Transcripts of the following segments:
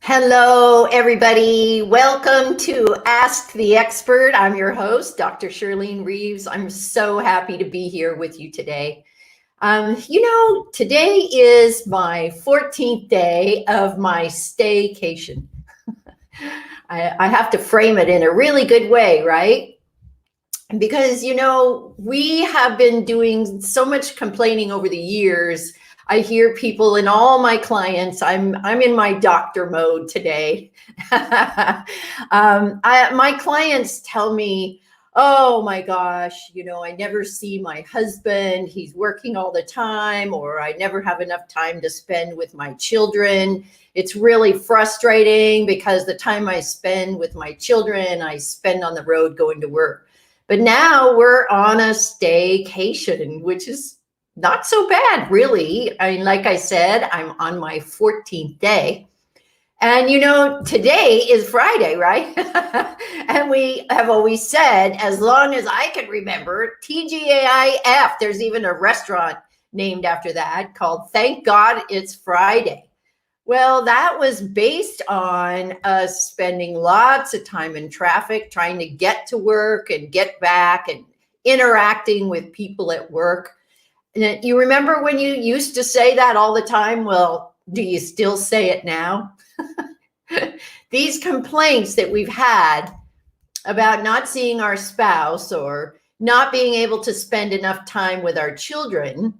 Hello, everybody. Welcome to Ask the Expert. I'm your host, Dr. Shirlene Reeves. I'm so happy to be here with you today. Today is my 14th day of my staycation. I have to frame it in a really good way, right? Because, we have been doing so much complaining over the years. I hear people and all my clients, I'm in my doctor mode today. My clients tell me, oh my gosh, I never see my husband. He's working all the time, or I never have enough time to spend with my children. It's really frustrating because the time I spend with my children, I spend on the road going to work. But now we're on a staycation, which is not so bad, really. I mean, like I said, I'm on my 14th day. And, today is Friday, right? And we have always said, as long as I can remember, TGIF, there's even a restaurant named after that called Thank God It's Friday. Well, that was based on us spending lots of time in traffic, trying to get to work and get back and interacting with people at work. And you remember when you used to say that all the time? Well, do you still say it now? These complaints that we've had about not seeing our spouse or not being able to spend enough time with our children,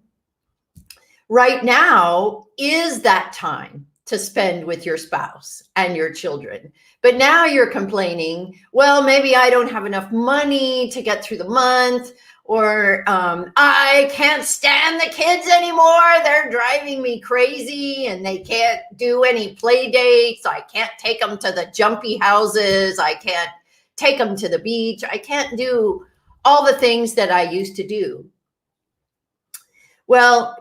right now is that time to spend with your spouse and your children. But now you're complaining, well, maybe I don't have enough money to get through the month, or I can't stand the kids anymore. They're driving me crazy and they can't do any play dates. I can't take them to the jumpy houses. I can't take them to the beach. I can't do all the things that I used to do. Well,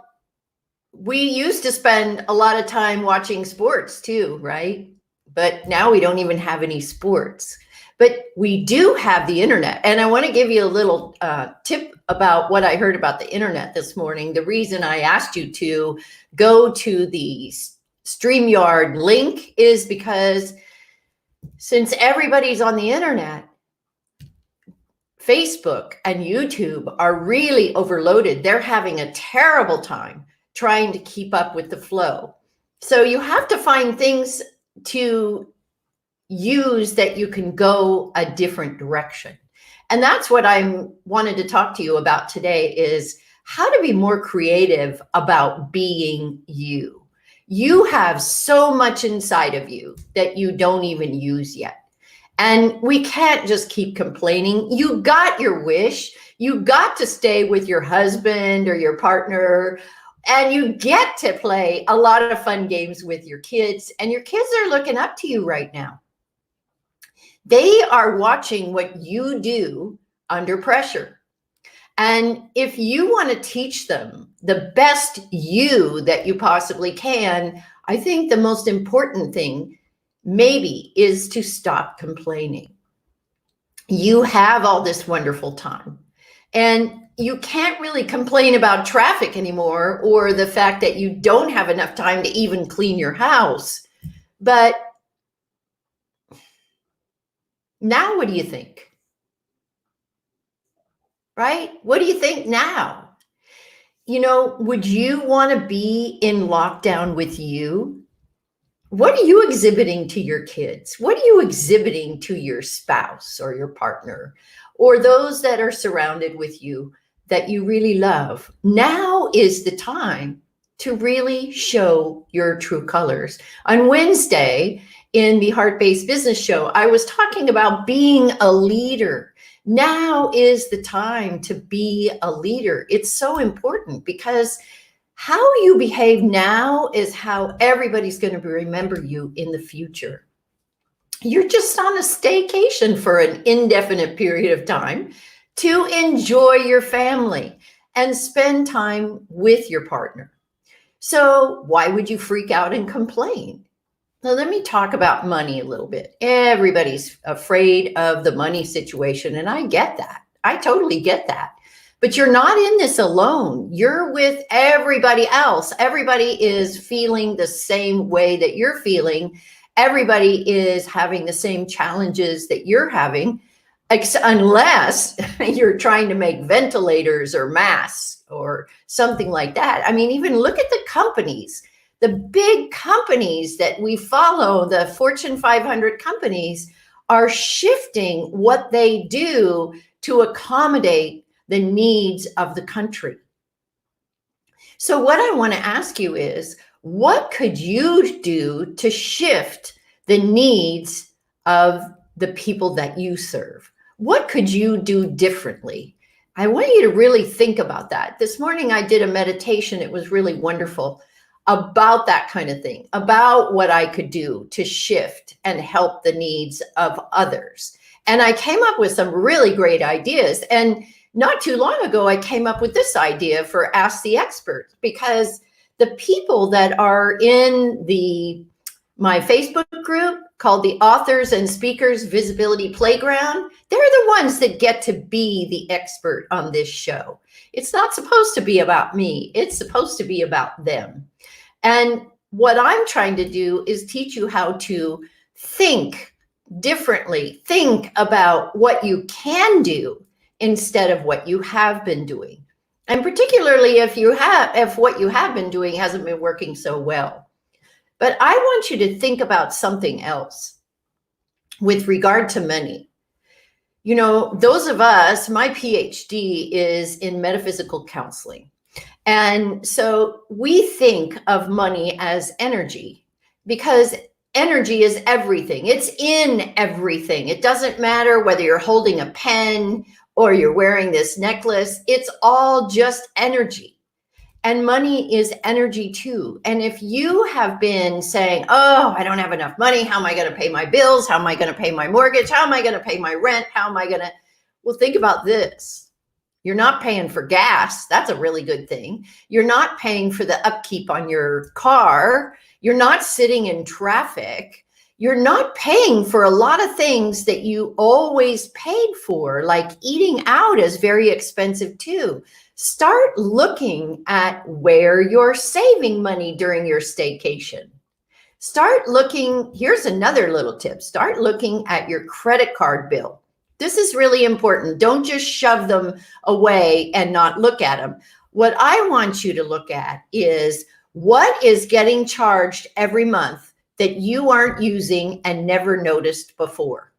we used to spend a lot of time watching sports too, right? But now we don't even have any sports. But we do have the internet. And I want to give you a little tip about what I heard about the internet this morning. The reason I asked you to go to the StreamYard link is because since everybody's on the internet, Facebook and YouTube are really overloaded. They're having a terrible time trying to keep up with the flow. So you have to find things to use that you can go a different direction. And that's what I wanted to talk to you about today, is how to be more creative about being you. You have so much inside of you that you don't even use yet. And we can't just keep complaining. You got your wish. You got to stay with your husband or your partner, and you get to play a lot of fun games with your kids, and your kids are looking up to you right now. They are watching what you do under pressure. And if you want to teach them the best you that you possibly can, I think the most important thing maybe is to stop complaining. You have all this wonderful time, and you can't really complain about traffic anymore, or the fact that you don't have enough time to even clean your house. But now what do you think? Right? What do you think now? Would you want to be in lockdown with you? What are you exhibiting to your kids? What are you exhibiting to your spouse or your partner or those that are surrounded with you that you really love? Now is the time to really show your true colors. On Wednesday in the Heart-Based Business Show, I was talking about being a leader. Now is the time to be a leader. It's so important because how you behave now is how everybody's going to remember you in the future. You're just on a staycation for an indefinite period of time to enjoy your family and spend time with your partner. So why would you freak out and complain? Now, let me talk about money a little bit. Everybody's afraid of the money situation, and I get that. I totally get that. But you're not in this alone. You're with everybody else. Everybody is feeling the same way that you're feeling. everybody is having the same challenges that you're having, unless you're trying to make ventilators or masks or something like that. I mean, even look at the companies, the big companies that we follow, the Fortune 500 companies are shifting what they do to accommodate the needs of the country. So what I want to ask you is, what could you do to shift the needs of the people that you serve? What could you do differently? I want you to really think about that. This morning I did a meditation. It was really wonderful about that kind of thing, about what I could do to shift and help the needs of others. And I came up with some really great ideas. And not too long ago, I came up with this idea for Ask the Expert, because the people that are in my Facebook group called the Authors and Speakers Visibility Playground, they're the ones that get to be the expert on this show. It's not supposed to be about me. It's supposed to be about them. And what I'm trying to do is teach you how to think differently, think about what you can do instead of what you have been doing. And particularly if what you have been doing hasn't been working so well. But I want you to think about something else with regard to money. You know, those of us, my PhD is in metaphysical counseling. And so we think of money as energy, because energy is everything. It's in everything. It doesn't matter whether you're holding a pen or you're wearing this necklace. It's all just energy. And money is energy too. And if you have been saying, oh, I don't have enough money. How am I going to pay my bills? How am I going to pay my mortgage? How am I going to pay my rent? How am I going to? Well, think about this. You're not paying for gas. That's a really good thing. You're not paying for the upkeep on your car. You're not sitting in traffic. You're not paying for a lot of things that you always paid for, like eating out is very expensive too. Start looking at where you're saving money during your staycation. Start looking, here's another little tip. Start looking at your credit card bill. This is really important. Don't just shove them away and not look at them. What I want you to look at is what is getting charged every month that you aren't using and never noticed before.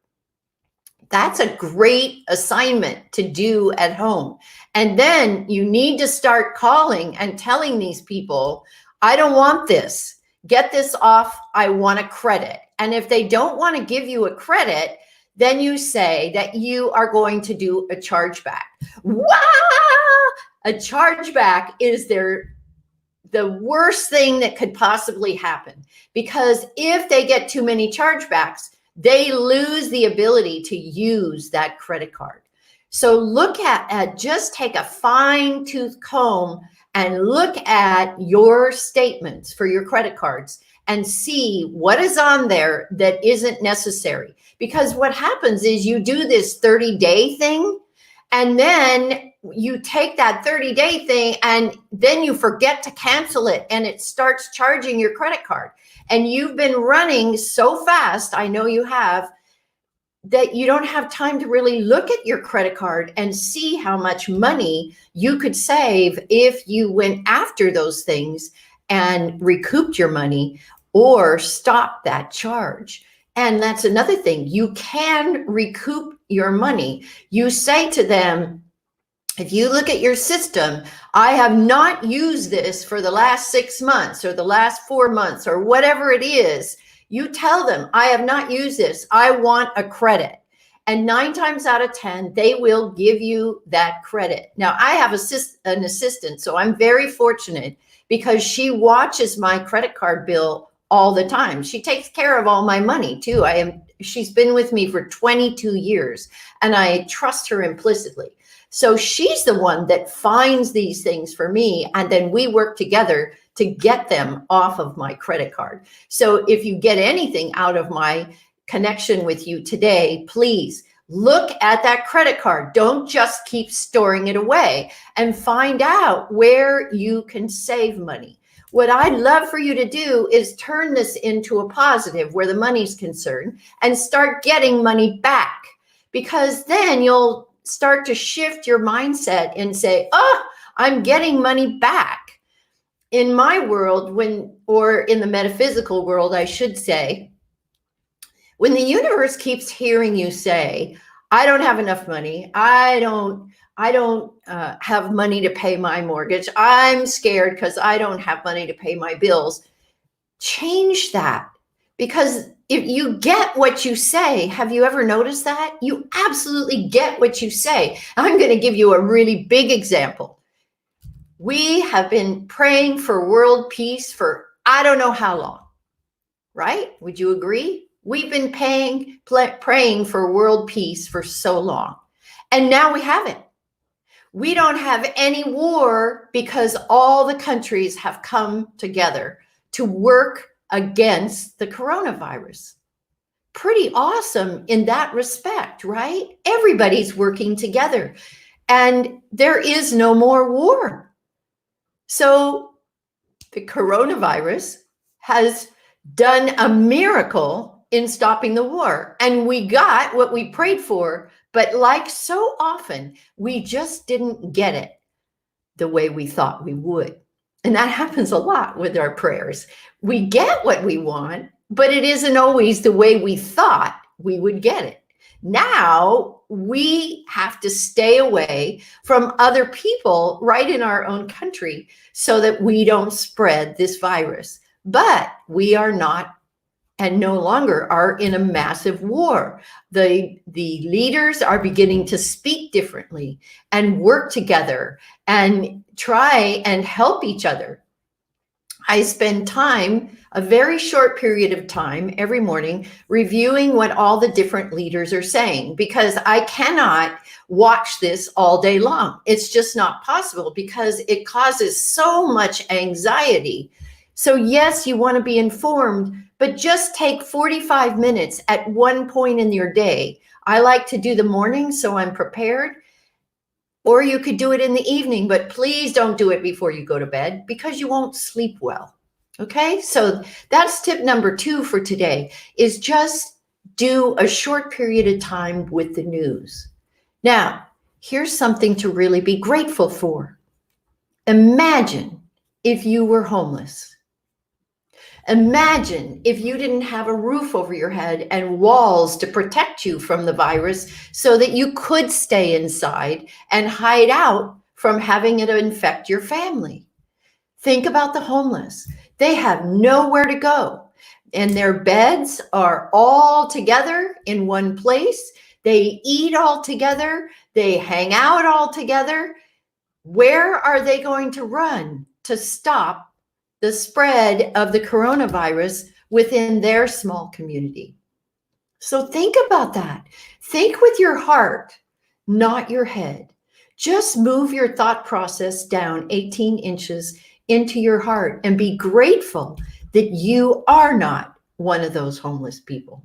That's a great assignment to do at home. And then you need to start calling and telling these people, I don't want this. Get this off. I want a credit. And if they don't want to give you a credit, then you say that you are going to do a chargeback. Wow! A chargeback is the worst thing that could possibly happen, because if they get too many chargebacks, they lose the ability to use that credit card. So look at just take a fine-tooth comb and look at your statements for your credit cards and see what is on there that isn't necessary. Because what happens is you do this 30-day thing, and then you take that 30-day thing and then you forget to cancel it, and it starts charging your credit card. And you've been running so fast, I know you have, that you don't have time to really look at your credit card and see how much money you could save if you went after those things and recouped your money or stopped that charge. And that's another thing. You can recoup your money. You say to them, if you look at your system, I have not used this for the last 6 months or the last 4 months or whatever it is. You tell them, I have not used this. I want a credit. And 9 times out of 10, they will give you that credit. Now, I have an assistant, so I'm very fortunate because she watches my credit card bill all the time. She takes care of all my money too. She's been with me for 22 years and I trust her implicitly. So she's the one that finds these things for me, and then we work together to get them off of my credit card. So if you get anything out of my connection with you today, please look at that credit card. Don't just keep storing it away, and find out where you can save money. What I'd love for you to do is turn this into a positive where the money's concerned and start getting money back, because then you'll start to shift your mindset and say, oh, I'm getting money back. In my world, or in the metaphysical world, I should say, when the universe keeps hearing you say, I don't have enough money, I don't have money to pay my mortgage, I'm scared because I don't have money to pay my bills, change that. Because if you get what you say, have you ever noticed that? You absolutely get what you say. I'm going to give you a really big example. We have been praying for world peace for I don't know how long, right? Would you agree? We've been praying for world peace for so long, and now we have it. We don't have any war because all the countries have come together to work against the coronavirus. Pretty awesome in that respect, right? Everybody's working together, and there is no more war. So the coronavirus has done a miracle in stopping the war, and we got what we prayed for. But like so often, we just didn't get it the way we thought we would. And that happens a lot with our prayers. We get what we want, but it isn't always the way we thought we would get it. Now we have to stay away from other people right in our own country so that we don't spread this virus. But we are not, and no longer are, in a massive war. The leaders are beginning to speak differently and work together and try and help each other. I spend time, a very short period of time every morning, reviewing what all the different leaders are saying, because I cannot watch this all day long. It's just not possible because it causes so much anxiety. So yes, you want to be informed, but just take 45 minutes at one point in your day. I like to do the morning so I'm prepared, or you could do it in the evening, but please don't do it before you go to bed because you won't sleep well. Okay, so that's tip number 2 for today, is just do a short period of time with the news. Now, here's something to really be grateful for. Imagine if you were homeless. Imagine if you didn't have a roof over your head and walls to protect you from the virus so that you could stay inside and hide out from having it infect your family. Think about the homeless. They have nowhere to go, and their beds are all together in one place. They eat all together. They hang out all together. Where are they going to run to stop the spread of the coronavirus within their small community? So think about that. Think with your heart, not your head. Just move your thought process down 18 inches into your heart and be grateful that you are not one of those homeless people.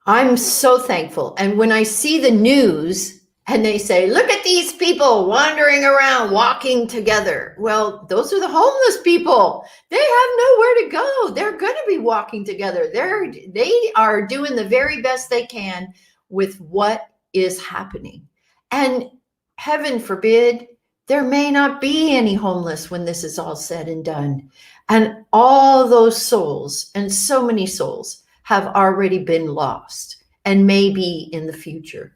I'm so thankful. And when I see the news and they say, look at these people wandering around, walking together. Well, those are the homeless people. They have nowhere to go. They're going to be walking together. They are doing the very best they can with what is happening. And heaven forbid, there may not be any homeless when this is all said and done. And all those souls, and so many souls, have already been lost and may be in the future.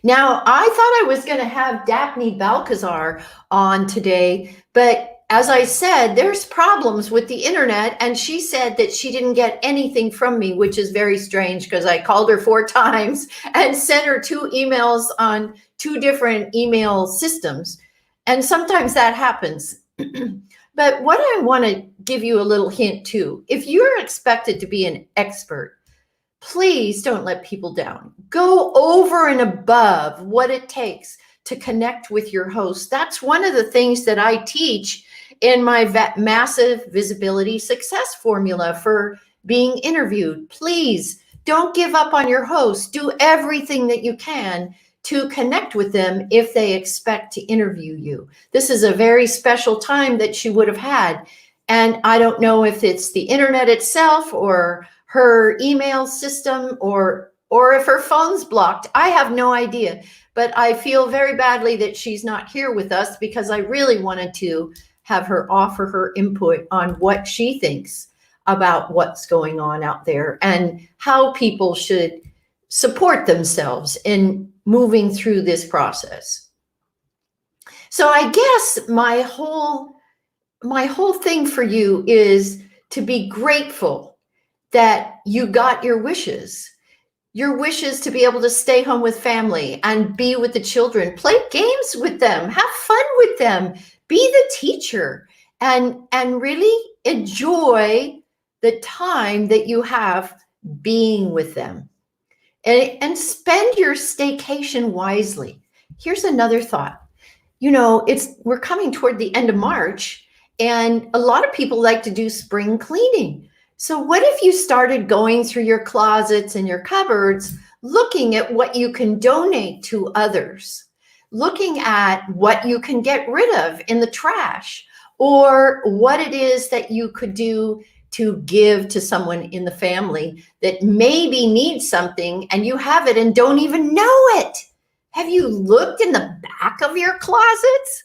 Now, I thought I was going to have Daphne Balcon on today, but as I said, there's problems with the internet, and she said that she didn't get anything from me, which is very strange because I called her 4 times and sent her 2 emails on 2 different email systems. And sometimes that happens. But what I want to give you a little hint too, if you're expected to be an expert, please don't let people down. Go over and above what it takes to connect with your host. That's one of the things that I teach in my massive visibility success formula for being interviewed. Please don't give up on your host. Do everything that you can to connect with them if they expect to interview you. This is a very special time that she would have had. And I don't know if it's the internet itself or her email system or if her phone's blocked. I have no idea. But I feel very badly that she's not here with us because I really wanted to have her offer her input on what she thinks about what's going on out there and how people should support themselves in moving through this process. So I guess my whole thing for you is to be grateful that you got your wishes to be able to stay home with family and be with the children, play games with them, have fun with them, be the teacher, and really enjoy the time that you have being with them. And spend your staycation wisely. Here's another thought. We're coming toward the end of March, and a lot of people like to do spring cleaning. So what if you started going through your closets and your cupboards, looking at what you can donate to others, looking at what you can get rid of in the trash, or what it is that you could do to give to someone in the family that maybe needs something and you have it and don't even know it. Have you looked in the back of your closets?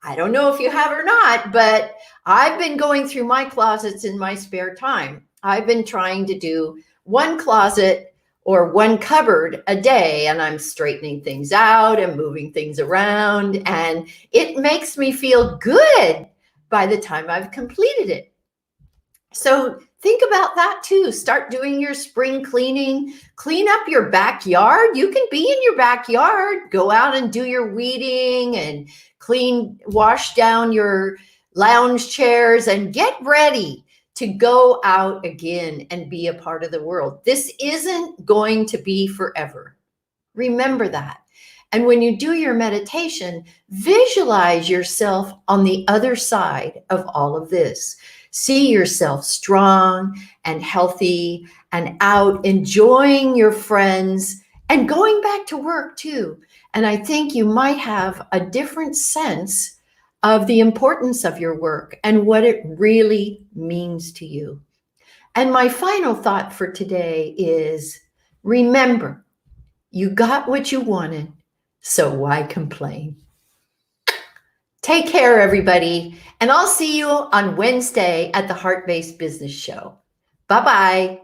I don't know if you have or not, but I've been going through my closets in my spare time. I've been trying to do one closet or one cupboard a day, and I'm straightening things out and moving things around, and it makes me feel good by the time I've completed it. So think about that too. Start doing your spring cleaning. Clean up your backyard. You can be in your backyard. Go out and do your weeding and wash down your lounge chairs and get ready to go out again and be a part of the world. This isn't going to be forever. Remember that. And when you do your meditation, visualize yourself on the other side of all of this. See yourself strong and healthy and out enjoying your friends and going back to work too. And I think you might have a different sense of the importance of your work and what it really means to you. And my final thought for today is, remember, you got what you wanted, so why complain? Take care, everybody. And I'll see you on Wednesday at the Heart-Based Business Show. Bye-bye.